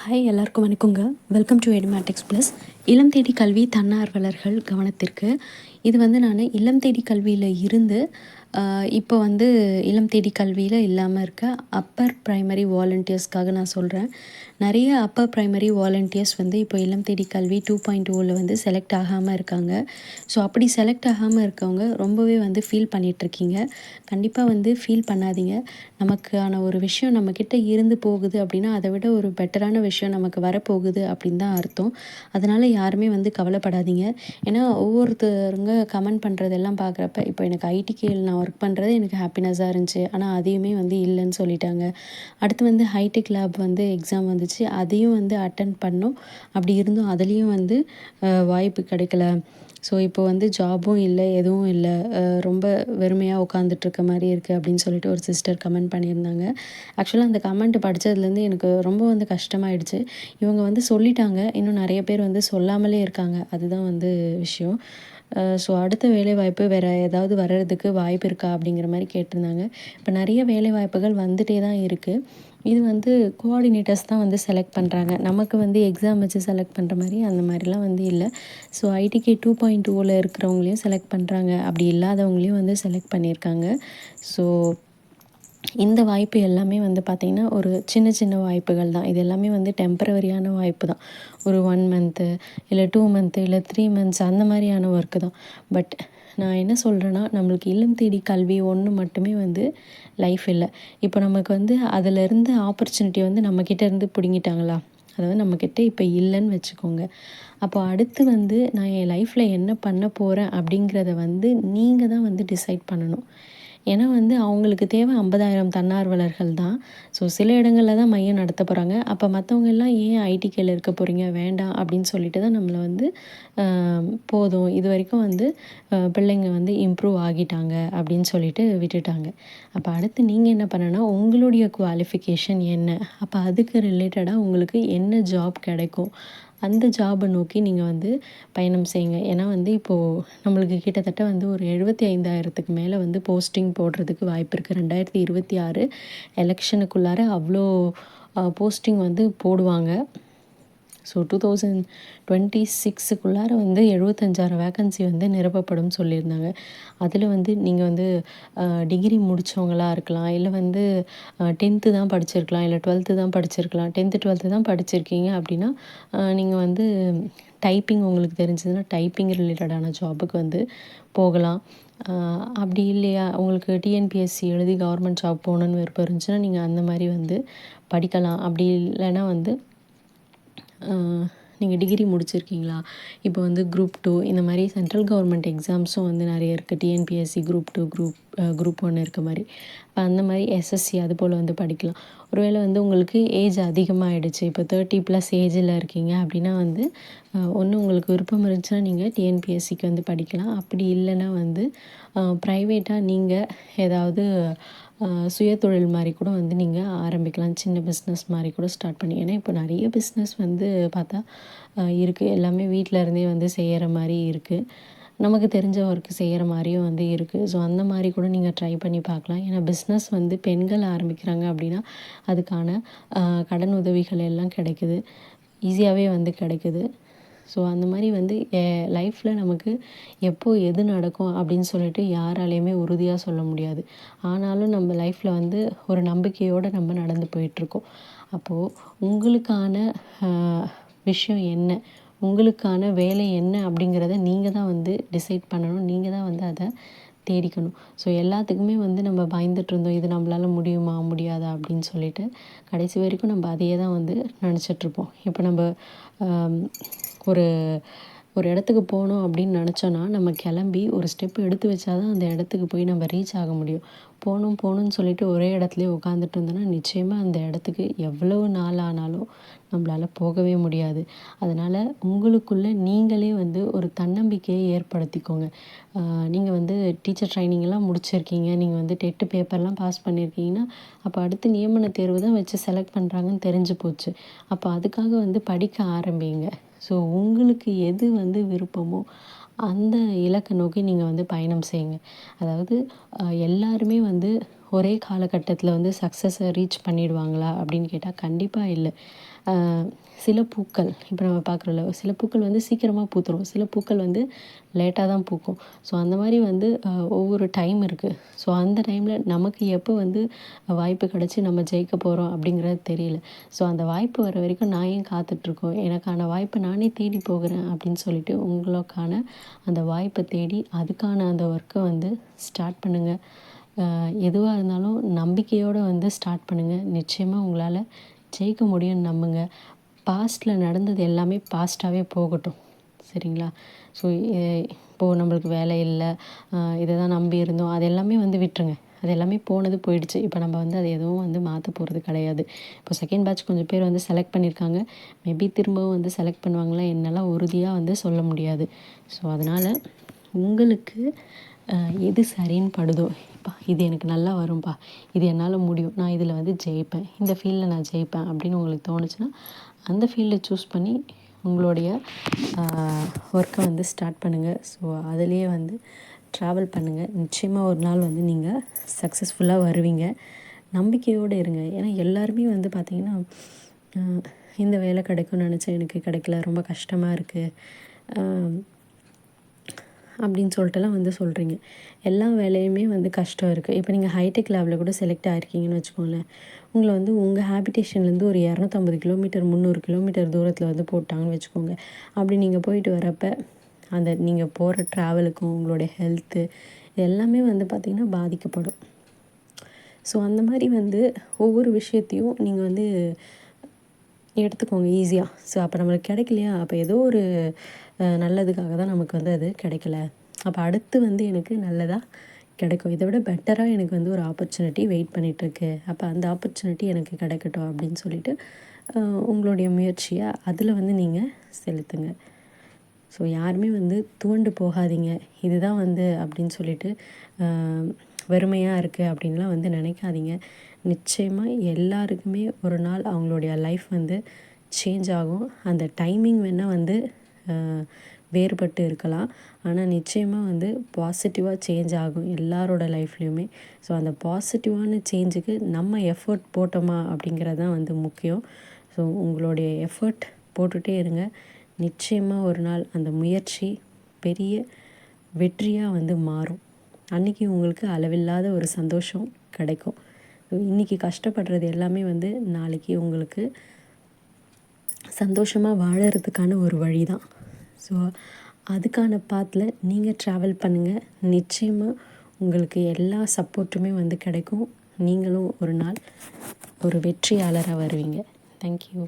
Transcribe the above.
Hi எல்லாருக்கும் வணக்கங்க. Welcome to Edumatics plus. இளம் தேடி கல்வி தன்னார்வலர்கள் கவனத்திற்கு. இது வந்து நான் இல்லம் தேடி கல்வியில் இருந்து இப்போ வந்து இளம் தேடி கல்வியில் இல்லாமல் இருக்க அப்பர் ப்ரைமரி வாலண்டியர்ஸ்க்காக நான் சொல்கிறேன். நிறைய அப்பர் ப்ரைமரி வாலண்டியர்ஸ் வந்து இப்போ இல்லம் தேடி கல்வி 2.0ல் வந்து செலக்ட் ஆகாமல் இருக்காங்க. ஸோ அப்படி செலக்ட் ஆகாமல் இருக்கவங்க ரொம்பவே வந்து ஃபீல் பண்ணிகிட்ருக்கீங்க. கண்டிப்பாக வந்து ஃபீல் பண்ணாதீங்க. நமக்கான ஒரு விஷயம் நம்மக்கிட்ட இருந்து போகுது அப்படின்னா அதை விட ஒரு பெட்டரான விஷயம் நமக்கு வரப்போகுது அப்படின்னு தான் அர்த்தம். அதனால் யாருமே வந்து கவலைப்படாதீங்க. ஏன்னா ஒவ்வொருத்தருங்க கமெண்ட் பண்ணுறதெல்லாம் பார்க்குறப்ப இப்போ எனக்கு ஐடிகேயில் நான் ஒர்க் பண்ணுறது எனக்கு ஹாப்பினஸ்ஸாக இருந்துச்சு. ஆனால் அதையுமே வந்து இல்லைன்னு சொல்லிட்டாங்க. அடுத்து வந்து ஹைடெக் லேப் வந்து எக்ஸாம் வந்துச்சு. அதையும் வந்து அட்டெண்ட் பண்ணோம். அப்படி இருந்தும் அதுலேயும் வந்து வாய்ப்பு கிடைக்கல. ஸோ இப்போ வந்து ஜாபும் இல்லை, எதுவும் இல்லை, ரொம்ப வெறுமையாக உட்காந்துட்ருக்க மாதிரி இருக்குது அப்படின்னு சொல்லிட்டு ஒரு சிஸ்டர் கமெண்ட் பண்ணியிருந்தாங்க. ஆக்சுவலாக அந்த கமெண்ட் படித்ததுலேருந்து எனக்கு ரொம்ப வந்து கஷ்டமாயிடுச்சு. இவங்க வந்து சொல்லிட்டாங்க, இன்னும் நிறைய பேர் வந்து சொல்லாமலே இருக்காங்க. அதுதான் வந்து விஷயம். ஸோ அடுத்த வேலைவாய்ப்பு வேறு ஏதாவது வர்றதுக்கு வாய்ப்பு இருக்கா அப்படிங்கிற மாதிரி கேட்டிருந்தாங்க. இப்போ நிறைய வேலைவாய்ப்புகள் வந்துகிட்டே தான் இருக்குது. இது வந்து கோஆர்டினேட்டர்ஸ் தான் வந்து செலக்ட் பண்ணுறாங்க. நமக்கு வந்து எக்ஸாம் வச்சு செலக்ட் பண்ணுற மாதிரி அந்த மாதிரிலாம் வந்து இல்லை. ஸோ ஐடிகே 2.0ல் இருக்கிறவங்களையும் செலக்ட் பண்ணுறாங்க. அப்படி இல்லாதவங்களையும் வந்து செலக்ட் பண்ணியிருக்காங்க. ஸோ இந்த வாய்ப்பு எல்லாமே வந்து பார்த்திங்கன்னா ஒரு சின்ன சின்ன வாய்ப்புகள் தான். இது எல்லாமே வந்து டெம்பரவரியான வாய்ப்பு தான். ஒரு 1 மந்த்து இல்லை 2 மந்த்து இல்லை 3 மந்த்ஸ் அந்த மாதிரியான ஒர்க்கு தான். பட் நான் என்ன சொல்கிறேன்னா, நம்மளுக்கு இல்லம் தேடி கல்வி ஒன்று மட்டுமே வந்து லைஃப் இல்லை. இப்போ நமக்கு வந்து அதிலேருந்து ஆப்பர்ச்சுனிட்டி வந்து நம்மக்கிட்ட இருந்து பிடுங்கிட்டாங்களா, அதாவது நம்மக்கிட்ட இப்போ இல்லைன்னு வச்சுக்கோங்க. அப்போ அடுத்து வந்து நான் என் லைஃப்பில் என்ன பண்ண போகிறேன் அப்படிங்கிறத வந்து நீங்கள் தான் வந்து டிசைட் பண்ணணும். ஏன்னா வந்து அவங்களுக்கு தேவை 50,000 தன்னார்வலர்கள் தான். ஸோ சில இடங்களில் தான் மையம் நடத்த போகிறாங்க. அப்போ மற்றவங்க எல்லாம் ஏன் ஐடிகேல இருக்க போகிறீங்க, வேண்டாம் அப்படின்னு சொல்லிட்டு தான் நம்மளை வந்து போதும் இது வரைக்கும் வந்து பிள்ளைங்க வந்து இம்ப்ரூவ் ஆகிட்டாங்க அப்படின்னு சொல்லிட்டு விட்டுட்டாங்க. அப்போ அடுத்து நீங்கள் என்ன பண்ணணும்னா, உங்களுடைய குவாலிஃபிகேஷன் என்ன, அப்போ அதுக்கு ரிலேட்டடாக உங்களுக்கு என்ன ஜாப் கிடைக்கும், அந்த ஜாபை நோக்கி நீங்கள் வந்து பயணம் செய்யுங்க. ஏன்னா வந்து இப்போது நம்மளுக்கு கிட்டத்தட்ட வந்து ஒரு 75,000க்கு மேலே வந்து போஸ்டிங் போடுறதுக்கு வாய்ப்பு இருக்குது. 2026 எலெக்ஷனுக்குள்ளார அவ்வளோ போஸ்டிங் வந்து போடுவாங்க. ஸோ 2026க்குள்ளார வந்து 75,000 வேக்கன்சி வந்து நிரப்பப்படும் சொல்லியிருந்தாங்க. அதில் வந்து நீங்கள் வந்து டிகிரி முடித்தவங்களா இருக்கலாம், இல்லை வந்து 10th தான் படிச்சிருக்கலாம், இல்லை 12th தான் படிச்சிருக்கலாம். 10th 12th தான் படிச்சிருக்கீங்க அப்படின்னா நீங்கள் வந்து டைப்பிங் உங்களுக்கு தெரிஞ்சதுன்னா டைப்பிங் ரிலேட்டடான ஜாபுக்கு வந்து போகலாம். அப்படி இல்லையா, உங்களுக்கு டிஎன்பிஎஸ்சி எழுதி கவர்மெண்ட் ஜாப் போகணுன்னு விருப்பம் இருந்துச்சுன்னா நீங்கள் அந்த மாதிரி வந்து படிக்கலாம். அப்படி இல்லைன்னா வந்து நீங்கள் டிகிரி முடிச்சிருக்கீங்களா, இப்போ வந்து குரூப் 2 இந்த மாதிரி சென்ட்ரல் கவர்மெண்ட் எக்ஸாம்ஸும் வந்து நிறைய இருக்குது. டிஎன்பிஎஸ்சி குரூப் 2 குரூப் 1 இருக்க மாதிரி. இப்போ அந்த மாதிரி எஸ்எஸ்சி அது போல் வந்து படிக்கலாம். ஒருவேளை வந்து உங்களுக்கு ஏஜ் அதிகமாகிடுச்சு, இப்போ 30+ ஏஜில் இருக்கீங்க அப்படின்னா வந்து ஒன்று உங்களுக்கு விருப்பம் இருந்துச்சுன்னா நீங்கள் டிஎன்பிஎஸ்சிக்கு வந்து படிக்கலாம். அப்படி இல்லைன்னா வந்து ப்ரைவேட்டாக நீங்கள் ஏதாவது சுயதொழில் மாதிரி கூட வந்து நீங்கள் ஆரம்பிக்கலாம். சின்ன பிஸ்னஸ் மாதிரி கூட ஸ்டார்ட் பண்ணி. ஏன்னா இப்போ நிறைய பிஸ்னஸ் வந்து பார்த்தா இருக்குது. எல்லாமே வீட்டில் இருந்தே வந்து செய்கிற மாதிரி இருக்குது. நமக்கு தெரிஞ்ச ஒர்க்கு செய்கிற மாதிரியும் வந்து இருக்குது. ஸோ அந்த மாதிரி கூட நீங்கள் ட்ரை பண்ணி பார்க்கலாம். ஏன்னா பிஸ்னஸ் வந்து பெண்கள் ஆரம்பிக்கிறாங்க அப்படின்னா அதுக்கான கடன் உதவிகள் எல்லாம் கிடைக்குது, ஈஸியாகவே வந்து கிடைக்குது. ஸோ அந்த மாதிரி வந்து லைஃப்பில் நமக்கு எப்போது எது நடக்கும் அப்படின்னு சொல்லிட்டு யாராலையுமே உறுதியாக சொல்ல முடியாது. ஆனாலும் நம்ம லைஃப்பில் வந்து ஒரு நம்பிக்கையோடு நம்ம நடந்து போயிட்டுருக்கோம். அப்போது உங்களுக்கான விஷயம் என்ன, உங்களுக்கான வேலை என்ன அப்படிங்கிறத நீங்கள் தான் வந்து டிசைட் பண்ணணும். நீங்கள் தான் வந்து அதை தேடிக்கணும். ஸோ எல்லாத்துக்குமே வந்து நம்ம பயந்துட்டுருந்தோம், இது நம்மளால் முடியுமா முடியாதா அப்படின்னு சொல்லிட்டு. கடைசி வரைக்கும் நம்ம அதையே தான் வந்து நினச்சிட்ருப்போம். இப்போ நம்ம ஒரு ஒரு இடத்துக்கு போகணும் அப்படின்னு நினச்சோன்னா நம்ம கிளம்பி ஒரு ஸ்டெப் எடுத்து வச்சா தான் அந்த இடத்துக்கு போய் நம்ம ரீச் ஆக முடியும். போகணும்னு சொல்லிட்டு ஒரே இடத்துலையே உட்காந்துட்டு இருந்தோன்னா நிச்சயமாக அந்த இடத்துக்கு எவ்வளவு நாள் ஆனாலும் நம்மளால் போகவே முடியாது. அதனால் உங்களுக்குள்ளே நீங்களே வந்து ஒரு தன்னம்பிக்கையை ஏற்படுத்திக்கோங்க. நீங்கள் வந்து டீச்சர் ட்ரைனிங்கெல்லாம் முடிச்சிருக்கீங்க, நீங்கள் வந்து டெட்டு பேப்பர்லாம் பாஸ் பண்ணியிருக்கீங்கன்னா அப்போ அடுத்து நியமன தேர்வு தான் வச்சு செலக்ட் பண்ணுறாங்கன்னு தெரிஞ்சு போச்சு. அப்போ அதுக்காக வந்து படிக்க ஆரம்பிங்க. ஸோ உங்களுக்கு எது வந்து விருப்பமோ அந்த இலக்கை நோக்கி நீங்கள் வந்து பயணம் செய்யுங்க. அதாவது எல்லாருமே வந்து ஒரே காலகட்டத்தில் வந்து சக்ஸஸை ரீச் பண்ணிடுவாங்களா அப்படின்னு கேட்டால் கண்டிப்பாக இல்லை. சில பூக்கள் இப்போ நம்ம பார்க்குறோம்ல, சில பூக்கள் வந்து சீக்கிரமாக பூத்துரும், சில பூக்கள் வந்து லேட்டாக தான் பூக்கும். ஸோ அந்த மாதிரி வந்து ஒவ்வொரு டைம் இருக்குது. ஸோ அந்த டைமில் நமக்கு எப்போ வந்து வாய்ப்பு கிடச்சி நம்ம ஜெயிக்க போகிறோம் அப்படிங்கிறது தெரியல. ஸோ அந்த வாய்ப்பு வர வரைக்கும் நான் ஏன் காத்துட்ருக்கோம், எனக்கான வாய்ப்பை நானே தேடி போகிறேன் அப்படின்னு சொல்லிட்டு உங்களுக்கான அந்த வாய்ப்பை தேடி அதுக்கான அந்த ஒர்க்கை வந்து ஸ்டார்ட் பண்ணுங்கள். எதுவாக இருந்தாலும் நம்பிக்கையோடு வந்து ஸ்டார்ட் பண்ணுங்கள். நிச்சயமாக உங்களால் ஜெயிக்க முடியும்னு நம்புங்க. பாஸ்ட்டில் நடந்தது எல்லாமே பாஸ்ட்டாகவே போகட்டும், சரிங்களா? ஸோ இப்போது நம்மளுக்கு வேலை இல்லை, இதை தான் நம்பி இருந்தோம், அது எல்லாமே வந்து விட்டுருங்க. அது எல்லாமே போனது போயிடுச்சு. இப்போ நம்ம வந்து அதை எதுவும் வந்து மாற்ற போகிறது கிடையாது. இப்போ செகண்ட் பேட்ச் கொஞ்சம் பேர் வந்து செலக்ட் பண்ணியிருக்காங்க. மேபி திரும்பவும் வந்து செலக்ட் பண்ணுவாங்களா என்னெல்லாம் உறுதியாக வந்து சொல்ல முடியாது. ஸோ அதனால் உங்களுக்கு எது சரின்னு படுதோ, இது எனக்கு நல்லா வரும்பா, இது என்னால் முடியும், நான் இதில் வந்து ஜெயிப்பேன், இந்த ஃபீல்டில் நான் ஜெயிப்பேன் அப்படின்னு உங்களுக்கு தோணுச்சுன்னா அந்த ஃபீல்டை சூஸ் பண்ணி உங்களுடைய ஒர்க்கை வந்து ஸ்டார்ட் பண்ணுங்கள். ஸோ அதிலேயே வந்து ட்ராவல் பண்ணுங்கள். நிச்சயமாக ஒரு நாள் வந்து நீங்கள் சக்ஸஸ்ஃபுல்லாக வருவீங்க. நம்பிக்கையோடு இருங்க. ஏன்னா எல்லாருமே வந்து பார்த்திங்கன்னா இந்த வேலை கிடைக்கும்னு நினச்சேன், எனக்கு கிடைக்கல, ரொம்ப கஷ்டமாக இருக்குது அப்படின்னு சொல்லிட்டுலாம் வந்து சொல்கிறீங்க. எல்லா வேலையுமே வந்து கஷ்டம் இருக்குது. இப்போ நீங்கள் ஹைடெக் லேபில் கூட செலக்ட் ஆகிருக்கீங்கன்னு வச்சுக்கோங்களேன். உங்களை வந்து உங்கள் ஹேபிடேஷன்லேருந்து ஒரு 250 கிலோமீட்டர் 300 கிலோமீட்டர் தூரத்தில் வந்து போட்டாங்கன்னு வச்சுக்கோங்க. அப்படி நீங்கள் போயிட்டு வரப்போ அந்த நீங்கள் போகிற ட்ராவலுக்கும் உங்களுடைய ஹெல்த்து எல்லாமே வந்து பார்த்திங்கன்னா பாதிக்கப்படும். ஸோ அந்த மாதிரி வந்து ஒவ்வொரு விஷயத்தையும் நீங்கள் வந்து எடுத்துக்கோங்க ஈஸியாக. ஸோ அப்போ நம்மளுக்கு கிடைக்கலையா, அப்போ ஏதோ ஒரு நல்லதுக்காக தான் நமக்கு வந்து அது கிடைக்கல. அப்போ அடுத்து வந்து எனக்கு நல்லதாக கிடைக்கும், இதை விட பெட்டராக எனக்கு வந்து ஒரு ஆப்பர்ச்சுனிட்டி வெயிட் பண்ணிகிட்ருக்கு, அப்போ அந்த ஆப்பர்ச்சுனிட்டி எனக்கு கிடைக்கட்டும் அப்படின்னு சொல்லிவிட்டு உங்களுடைய முயற்சியை அதில் வந்து நீங்கள் செலுத்துங்க. ஸோ யாருமே வந்து துவண்டு போகாதீங்க, இதுதான் வந்து அப்படின்னு சொல்லிட்டு வெறுமையாக இருக்குது அப்படின்லாம் வந்து நினைக்காதீங்க. நிச்சயமாக எல்லாருக்குமே ஒரு நாள் அவங்களுடைய லைஃப் வந்து சேஞ்ச் ஆகும். அந்த டைமிங் வேணால் வந்து வேறுபட்டு இருக்கலாம், ஆனால் நிச்சயமாக வந்து பாசிட்டிவாக சேஞ்ச் ஆகும் எல்லாரோட லைஃப்லேயுமே. ஸோ அந்த பாசிட்டிவான சேஞ்சுக்கு நம்ம எஃபர்ட் போட்டோமா அப்படிங்கிறது தான் வந்து முக்கியம். ஸோ உங்களுடைய எஃபர்ட் போட்டுகிட்டே இருங்க. நிச்சயமாக ஒரு நாள் அந்த முயற்சி பெரிய வெற்றியாக வந்து மாறும். அன்றைக்கி உங்களுக்கு அளவில்லாத ஒரு சந்தோஷம் கிடைக்கும். இன்றைக்கி கஷ்டப்படுறது எல்லாமே வந்து நாளைக்கு உங்களுக்கு சந்தோஷமாக வாழறதுக்கான ஒரு வழி தான். ஸோ அதுக்கான பாத்தில் நீங்கள் ட்ராவல் பண்ணுங்கள். நிச்சயமாக உங்களுக்கு எல்லா சப்போர்ட்டுமே வந்து கிடைக்கும். நீங்களும் ஒரு நாள் ஒரு வெற்றியாளராக வருவீங்க. தேங்க்யூ.